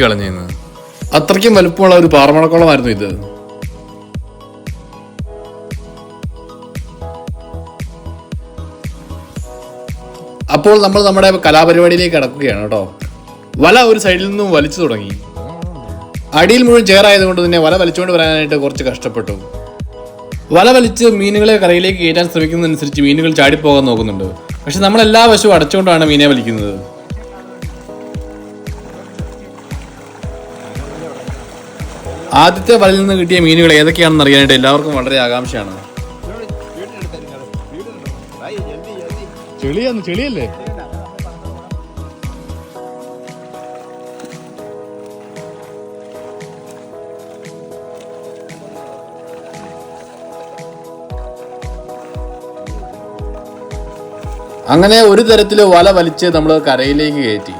കളഞ്ഞിരുന്നു. അത്രയ്ക്കും വലുപ്പമുള്ള ഒരു പാറമടക്കുളമായിരുന്നു ഇത്. അപ്പോൾ നമ്മൾ നമ്മുടെ കലാപരിപാടിയിലേക്ക് കടക്കുകയാണ് കേട്ടോ. വല ഒരു സൈഡിൽ നിന്നും വലിച്ചു തുടങ്ങി. അടിയിൽ മുഴുവൻ ചേറായതുകൊണ്ട് തന്നെ വല വലിച്ചുകൊണ്ട് വരാനായിട്ട് കുറച്ച് കഷ്ടപ്പെട്ടു. വല വലിച്ച് മീനുകളെ കരയിലേക്ക് കയറ്റാൻ ശ്രമിക്കുന്നതനുസരിച്ച് മീനുകൾ ചാടിപ്പോകാൻ നോക്കുന്നുണ്ട്. പക്ഷെ നമ്മൾ എല്ലാ വശവും അടച്ചുകൊണ്ടാണ് മീനെ വലിക്കുന്നത്. ആദ്യത്തെ വലയിൽ നിന്ന് കിട്ടിയ മീനുകൾ ഏതൊക്കെയാണെന്ന് അറിയാനായിട്ട് എല്ലാവർക്കും വളരെ ആകാംക്ഷയാണ്. ചെളിയല്ലേ? അങ്ങനെ ഒരു തരത്തില് വല വലിച്ച് നമ്മൾ കരയിലേക്ക് കയറ്റി.